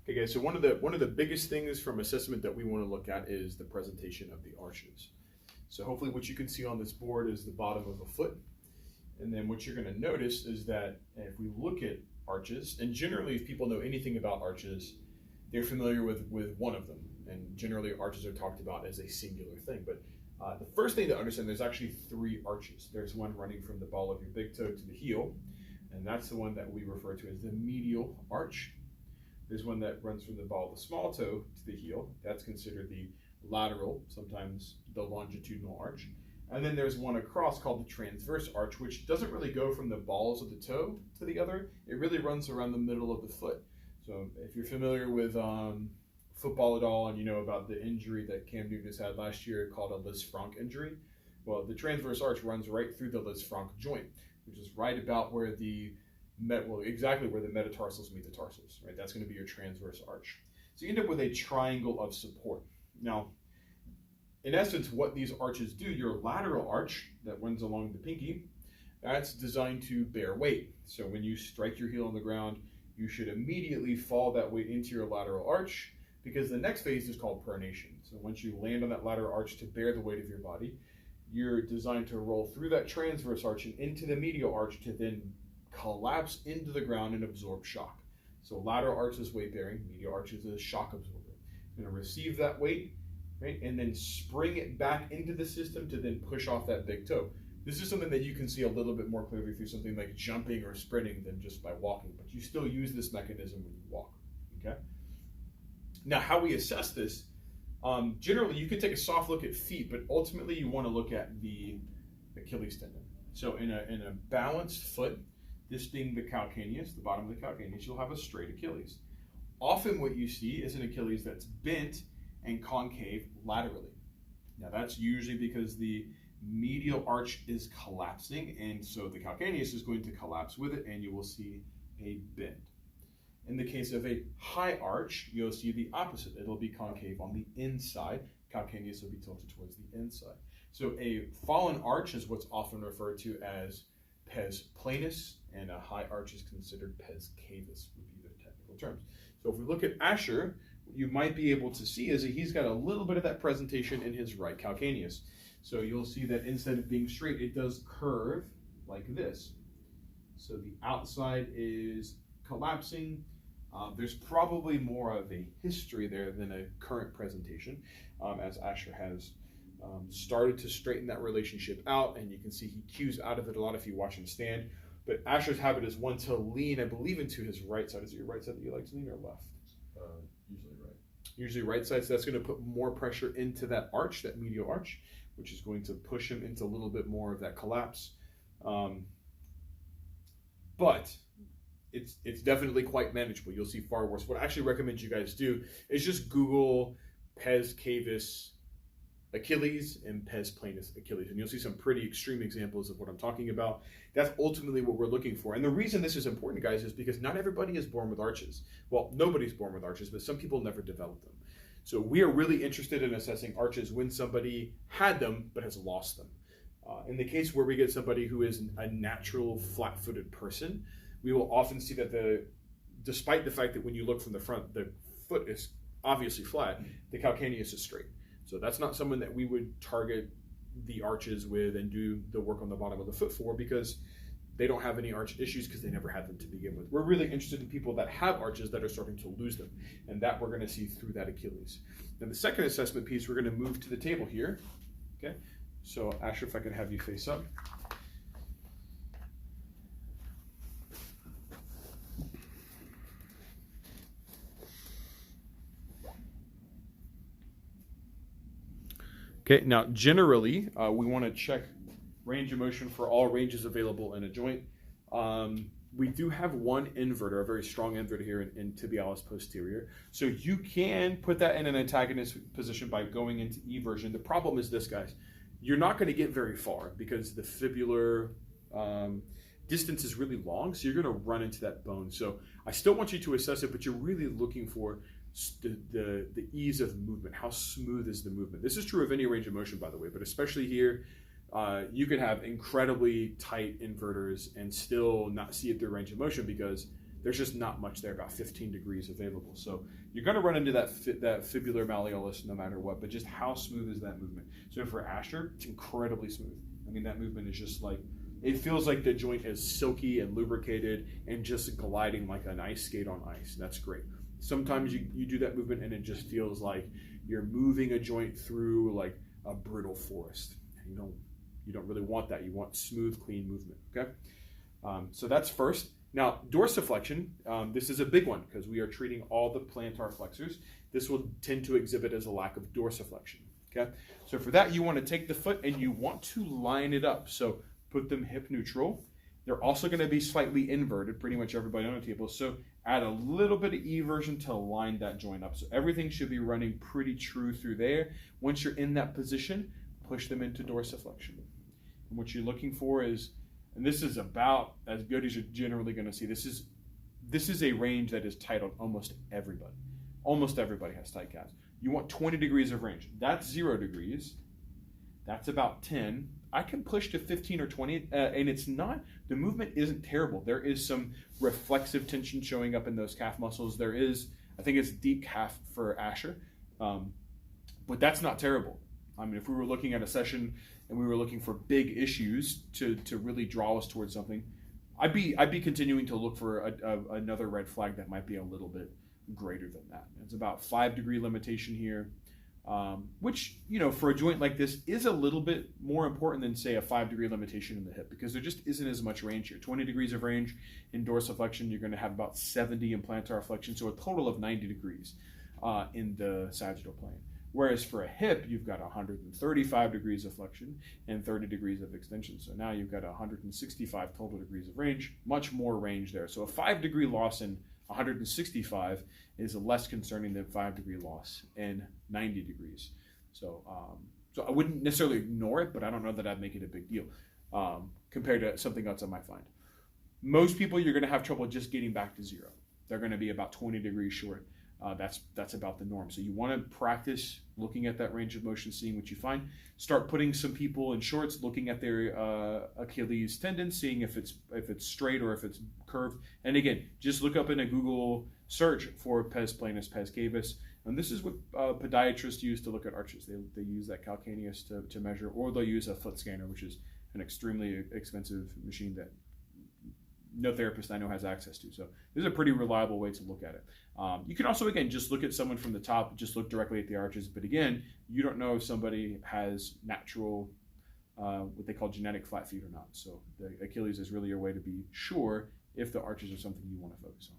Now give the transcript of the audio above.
Okay, guys, so one of the biggest things from assessment that we want to look at is the presentation of the arches. So hopefully what you can see on this board is the bottom of a foot. And then what you're going to notice is that if we look at arches, and generally if people know anything about arches, they're familiar with one of them. And generally arches are talked about as a singular thing. But the first thing to understand, there's actually 3 arches. There's one running from the ball of your big toe to the heel, and that's the one that we refer to as the medial arch. There's one that runs from the ball of the small toe to the heel. That's considered the lateral, sometimes the longitudinal arch. And then there's one across called the transverse arch, which doesn't really go from the balls of the toe to the other. It really runs around the middle of the foot. So if you're familiar with football at all, and you know about the injury that Cam Newton has had last year called a Lisfranc injury, well, the transverse arch runs right through the Lisfranc joint, which is right about where exactly where the metatarsals meet the tarsals, right? That's going to be your transverse arch. So you end up with a triangle of support. Now, in essence, what these arches do, your lateral arch that runs along the pinky, that's designed to bear weight. So when you strike your heel on the ground, you should immediately fall that weight into your lateral arch, because the next phase is called pronation. So once you land on that lateral arch to bear the weight of your body, you're designed to roll through that transverse arch and into the medial arch to then collapse into the ground and absorb shock. So lateral arch is weight bearing, medial arch is a shock absorber. It's going to receive that weight, right, and then spring it back into the system to then push off that big toe. This is something that you can see a little bit more clearly through something like jumping or sprinting than just by walking, but you still use this mechanism when you walk, okay? Now, how we assess this, generally you can take a soft look at feet, but ultimately you want to look at the Achilles tendon. So in a balanced foot, this being the calcaneus, the bottom of the calcaneus, you'll have a straight Achilles. Often what you see is an Achilles that's bent and concave laterally. Now that's usually because the medial arch is collapsing, and so the calcaneus is going to collapse with it, and you will see a bend. In the case of a high arch, you'll see the opposite. It'll be concave on the inside. Calcaneus will be tilted towards the inside. So a fallen arch is what's often referred to as pes planus, and a high arch is considered pes cavus, would be the technical terms. So if we look at Asher, what you might be able to see is that he's got a little bit of that presentation in his right calcaneus. So you'll see that instead of being straight, it does curve like this. So the outside is collapsing. There's probably more of a history there than a current presentation, as Asher has started to straighten that relationship out, and you can see he cues out of it a lot if you watch him stand. But Asher's habit is one to lean, I believe, into his right side. Is it your right side that you like to lean, or left? Usually right. Usually right side, so that's going to put more pressure into that arch, that medial arch, which is going to push him into a little bit more of that collapse. But it's definitely quite manageable. You'll see far worse. What I actually recommend you guys do is just Google pes cavus Achilles and pes planus Achilles, and you'll see some pretty extreme examples of what I'm talking about. That's ultimately what we're looking for. And the reason this is important, guys, is because not everybody is born with arches. Well, nobody's born with arches, but some people never develop them. So we are really interested in assessing arches when somebody had them but has lost them. In the case where we get somebody who is a natural flat-footed person, we will often see that despite the fact that when you look from the front, the foot is obviously flat, the calcaneus is straight. So that's not someone that we would target the arches with and do the work on the bottom of the foot for, because they don't have any arch issues because they never had them to begin with. We're really interested in people that have arches that are starting to lose them, and that we're going to see through that Achilles. Then the second assessment piece, we're going to move to the table here. Okay, so Asher, if I can have you face up. Okay, now generally, we want to check range of motion for all ranges available in a joint. We do have one inverter, a very strong inverter here in tibialis posterior. So you can put that in an antagonist position by going into eversion. The problem is this, guys. You're not going to get very far because the fibular distance is really long, so you're going to run into that bone. So I still want you to assess it, but you're really looking for the ease of movement. How smooth is the movement? This is true of any range of motion, by the way, but especially here, you can have incredibly tight inverters and still not see it through range of motion because there's just not much there, about 15 degrees available. So you're going to run into that fibular malleolus no matter what, but just how smooth is that movement? So for Asher, it's incredibly smooth. I mean, that movement is just like, it feels like the joint is silky and lubricated and just gliding like an ice skate on ice. That's great. Sometimes you do that movement and it just feels like you're moving a joint through like a brittle forest. You don't really want that. You want smooth, clean movement, okay? So that's first. Now, dorsiflexion, this is a big one because we are treating all the plantar flexors. This will tend to exhibit as a lack of dorsiflexion, okay? So for that, you want to take the foot and you want to line it up. So put them hip neutral. They're also going to be slightly inverted, pretty much everybody on the table. So add a little bit of eversion to line that joint up. So everything should be running pretty true through there. Once you're in that position, push them into dorsiflexion. And what you're looking for is, and this is about as good as you're generally going to see. This is a range that is tight on almost everybody. Almost everybody has tight calves. You want 20 degrees of range. That's 0 degrees. That's about 10. I can push to 15 or 20, and it's not, the movement isn't terrible. There is some reflexive tension showing up in those calf muscles. There is, I think it's deep calf for Asher, but that's not terrible. I mean, if we were looking at a session and we were looking for big issues to really draw us towards something, I'd be continuing to look for another red flag that might be a little bit greater than that. It's about 5 degree limitation here, which, for a joint like this is a little bit more important than, say, a 5 degree limitation in the hip, because there just isn't as much range here. 20 degrees of range in dorsiflexion, you're going to have about 70 in plantar flexion, so a total of 90 degrees in the sagittal plane. Whereas for a hip, you've got 135 degrees of flexion and 30 degrees of extension. So now you've got 165 total degrees of range, much more range there. So a 5 degree loss in 165 is less concerning than 5 degree loss in 90 degrees. So I wouldn't necessarily ignore it, but I don't know that I'd make it a big deal compared to something else I might find. Most people, you're going to have trouble just getting back to 0. They're going to be about 20 degrees short. That's about the norm. So you want to practice looking at that range of motion, seeing what you find. Start putting some people in shorts, looking at their Achilles tendon, seeing if it's straight or if it's curved. And again, just look up in a Google search for pes planus, pes cavus. And this is what podiatrists use to look at arches. They use that calcaneus to measure, or they'll use a foot scanner, which is an extremely expensive machine that no therapist I know has access to. So this is a pretty reliable way to look at it. You can also, again, just look at someone from the top, just look directly at the arches. But again, you don't know if somebody has natural, what they call genetic flat feet or not. So the Achilles is really your way to be sure if the arches are something you want to focus on.